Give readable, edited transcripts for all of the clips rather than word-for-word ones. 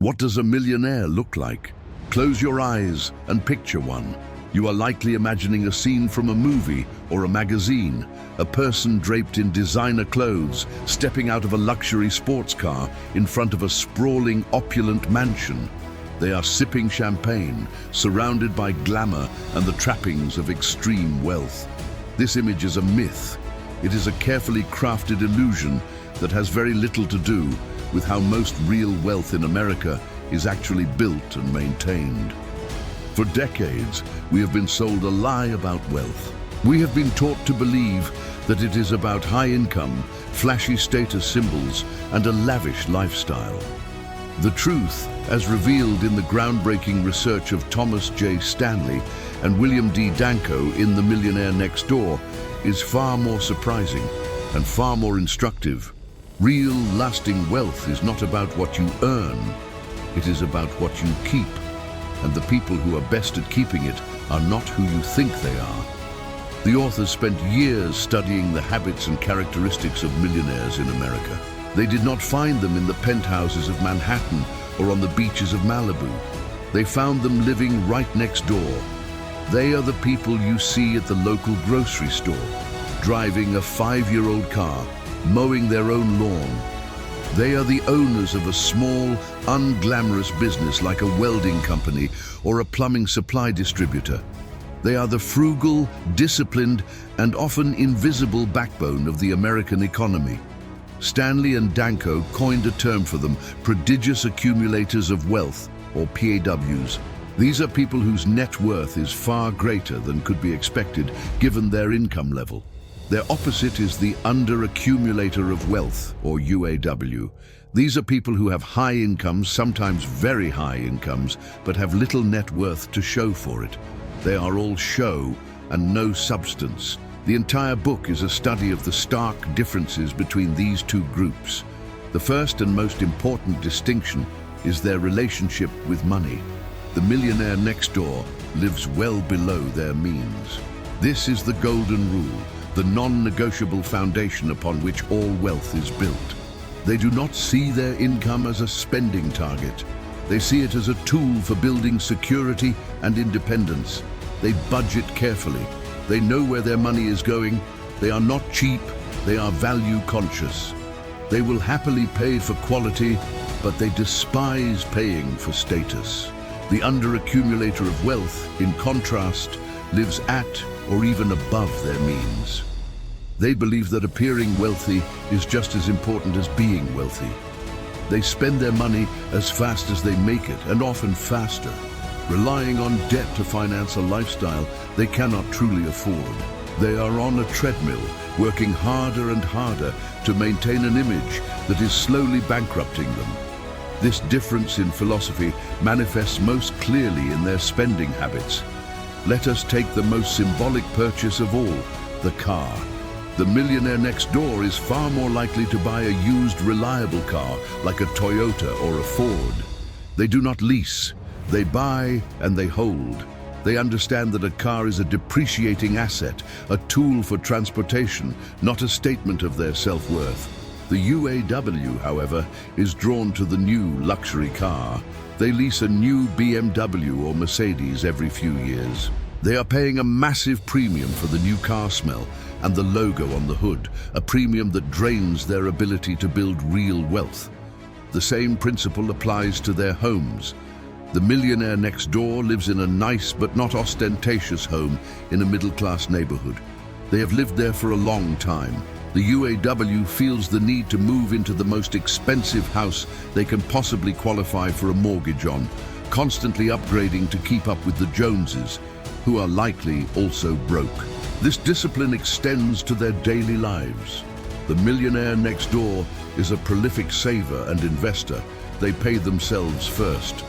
What does a millionaire look like? Close your eyes and picture one. You are likely imagining a scene from a movie or a magazine, a person draped in designer clothes, stepping out of a luxury sports car in front of a sprawling, opulent mansion. They are sipping champagne, surrounded by glamour and the trappings of extreme wealth. This image is a myth. It is a carefully crafted illusion that has very little to do with how most real wealth in America is actually built and maintained. For decades, we have been sold a lie about wealth. We have been taught to believe that it is about high income, flashy status symbols, and a lavish lifestyle. The truth, as revealed in the groundbreaking research of Thomas J. Stanley and William D. Danko in The Millionaire Next Door, is far more surprising and far more instructive. Real, lasting wealth is not about what you earn, it is about what you keep. And the people who are best at keeping it are not who you think they are. The authors spent years studying the habits and characteristics of millionaires in America. They did not find them in the penthouses of Manhattan or on the beaches of Malibu. They found them living right next door. They are the people you see at the local grocery store, driving a 5-year-old car, mowing their own lawn. They are the owners of a small, unglamorous business like a welding company or a plumbing supply distributor. They are the frugal, disciplined, and often invisible backbone of the American economy. Stanley and Danko coined a term for them, prodigious accumulators of wealth, or PAWs. These are people whose net worth is far greater than could be expected given their income level. Their opposite is the under-accumulator of wealth, or UAW. These are people who have high incomes, sometimes very high incomes, but have little net worth to show for it. They are all show and no substance. The entire book is a study of the stark differences between these two groups. The first and most important distinction is their relationship with money. The millionaire next door lives well below their means. This is the golden rule, the non-negotiable foundation upon which all wealth is built. They do not see their income as a spending target. They see it as a tool for building security and independence. They budget carefully. They know where their money is going. They are not cheap. They are value conscious. They will happily pay for quality, but they despise paying for status. The under-accumulator of wealth, in contrast, lives at or even above their means. They believe that appearing wealthy is just as important as being wealthy. They spend their money as fast as they make it, and often faster, relying on debt to finance a lifestyle they cannot truly afford. They are on a treadmill, working harder and harder to maintain an image that is slowly bankrupting them. This difference in philosophy manifests most clearly in their spending habits. Let us take the most symbolic purchase of all, the car. The millionaire next door is far more likely to buy a used, reliable car like a Toyota or a Ford. They do not lease. They buy and they hold. They understand that a car is a depreciating asset, a tool for transportation, not a statement of their self-worth. The UAW, however, is drawn to the new luxury car. They lease a new BMW or Mercedes every few years. They are paying a massive premium for the new car smell and the logo on the hood, a premium that drains their ability to build real wealth. The same principle applies to their homes. The millionaire next door lives in a nice but not ostentatious home in a middle-class neighborhood. They have lived there for a long time. The UAW feels the need to move into the most expensive house they can possibly qualify for a mortgage on, constantly upgrading to keep up with the Joneses, who are likely also broke. This discipline extends to their daily lives. The millionaire next door is a prolific saver and investor. They pay themselves first.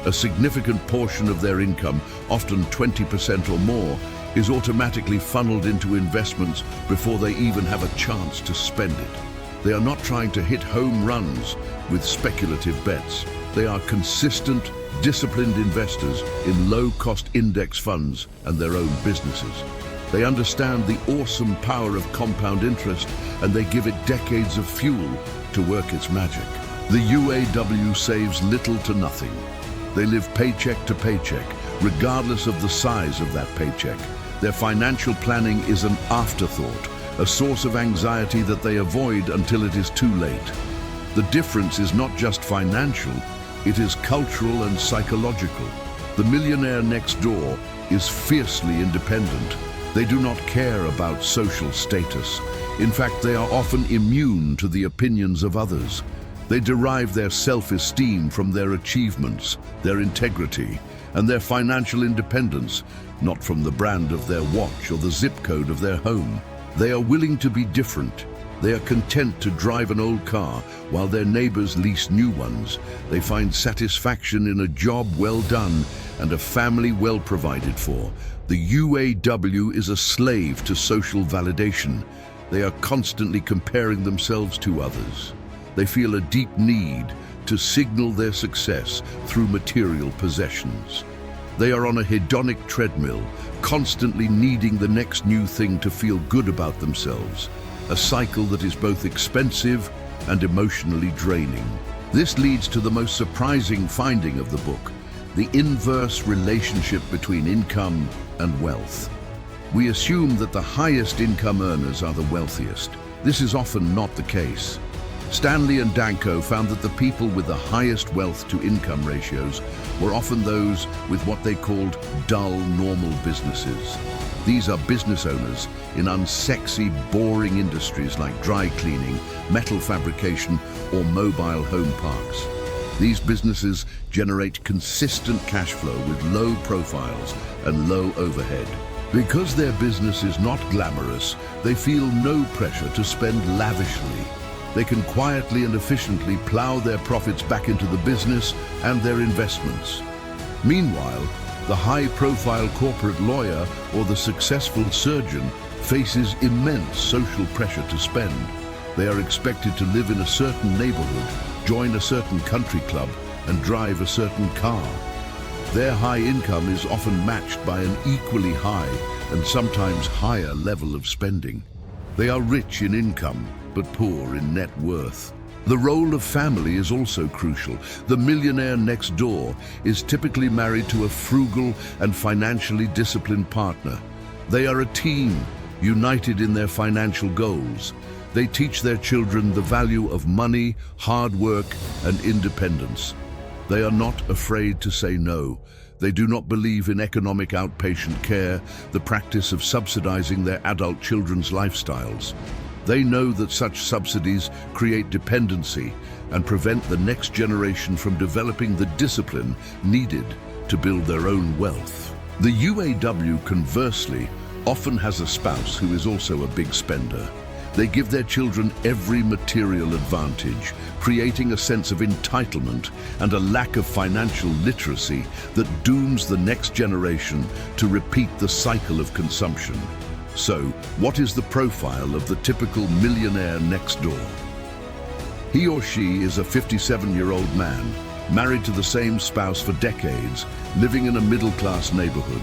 A significant portion of their income, often 20% or more, is automatically funneled into investments before they even have a chance to spend it. They are not trying to hit home runs with speculative bets. They are consistent, disciplined investors in low-cost index funds and their own businesses. They understand the awesome power of compound interest, and they give it decades of fuel to work its magic. The UAW saves little to nothing. They live paycheck to paycheck, regardless of the size of that paycheck. Their financial planning is an afterthought, a source of anxiety that they avoid until it is too late. The difference is not just financial, it is cultural and psychological. The millionaire next door is fiercely independent. They do not care about social status. In fact, they are often immune to the opinions of others. They derive their self-esteem from their achievements, their integrity, and their financial independence, not from the brand of their watch or the zip code of their home. They are willing to be different. They are content to drive an old car while their neighbors lease new ones. They find satisfaction in a job well done and a family well provided for. The UAW is a slave to social validation. They are constantly comparing themselves to others. They feel a deep need to signal their success through material possessions. They are on a hedonic treadmill, constantly needing the next new thing to feel good about themselves, a cycle that is both expensive and emotionally draining. This leads to the most surprising finding of the book, the inverse relationship between income and wealth. We assume that the highest income earners are the wealthiest. This is often not the case. Stanley and Danko found that the people with the highest wealth to income ratios were often those with what they called dull, normal businesses. These are business owners in unsexy, boring industries like dry cleaning, metal fabrication, or mobile home parks. These businesses generate consistent cash flow with low profiles and low overhead. Because their business is not glamorous, they feel no pressure to spend lavishly. They can quietly and efficiently plow their profits back into the business and their investments. Meanwhile, the high-profile corporate lawyer or the successful surgeon faces immense social pressure to spend. They are expected to live in a certain neighborhood, join a certain country club, and drive a certain car. Their high income is often matched by an equally high and sometimes higher level of spending. They are rich in income, but poor in net worth. The role of family is also crucial. The millionaire next door is typically married to a frugal and financially disciplined partner. They are a team, united in their financial goals. They teach their children the value of money, hard work, and independence. They are not afraid to say no. They do not believe in economic outpatient care, the practice of subsidizing their adult children's lifestyles. They know that such subsidies create dependency and prevent the next generation from developing the discipline needed to build their own wealth. The UAW, conversely, often has a spouse who is also a big spender. They give their children every material advantage, creating a sense of entitlement and a lack of financial literacy that dooms the next generation to repeat the cycle of consumption. So, what is the profile of the typical millionaire next door? He or she is a 57-year-old man, married to the same spouse for decades, living in a middle-class neighborhood.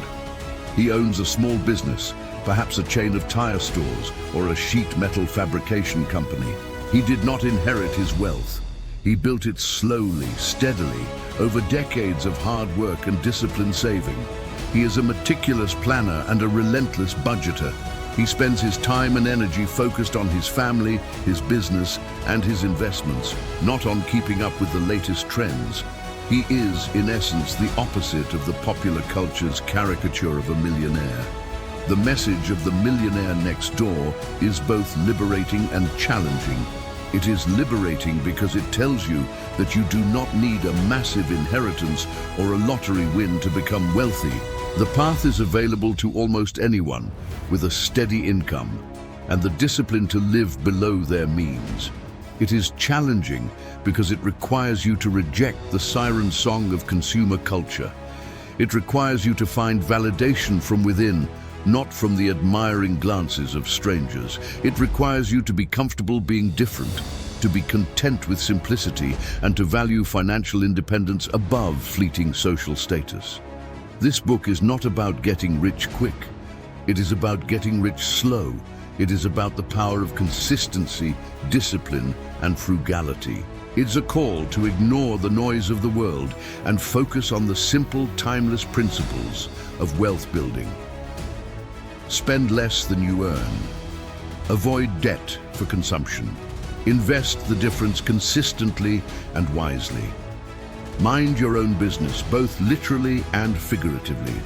He owns a small business, perhaps a chain of tire stores or a sheet metal fabrication company. He did not inherit his wealth. He built it slowly, steadily, over decades of hard work and disciplined saving. He is a meticulous planner and a relentless budgeter. He spends his time and energy focused on his family, his business, and his investments, not on keeping up with the latest trends. He is, in essence, the opposite of the popular culture's caricature of a millionaire. The message of the millionaire next door is both liberating and challenging. It is liberating because it tells you that you do not need a massive inheritance or a lottery win to become wealthy. The path is available to almost anyone with a steady income and the discipline to live below their means. It is challenging because it requires you to reject the siren song of consumer culture. It requires you to find validation from within, not from the admiring glances of strangers. It requires you to be comfortable being different, to be content with simplicity, and to value financial independence above fleeting social status. This book is not about getting rich quick. It is about getting rich slow. It is about the power of consistency, discipline, and frugality. It's a call to ignore the noise of the world and focus on the simple, timeless principles of wealth building. Spend less than you earn. Avoid debt for consumption. Invest the difference consistently and wisely. Mind your own business, both literally and figuratively.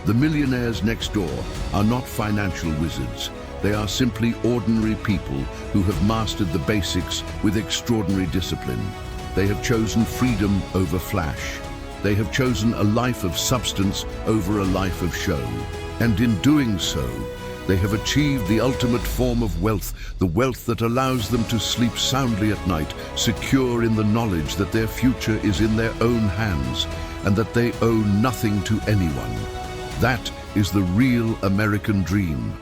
The millionaires next door are not financial wizards. They are simply ordinary people who have mastered the basics with extraordinary discipline. They have chosen freedom over flash. They have chosen a life of substance over a life of show. And in doing so, they have achieved the ultimate form of wealth, the wealth that allows them to sleep soundly at night, secure in the knowledge that their future is in their own hands and that they owe nothing to anyone. That is the real American dream.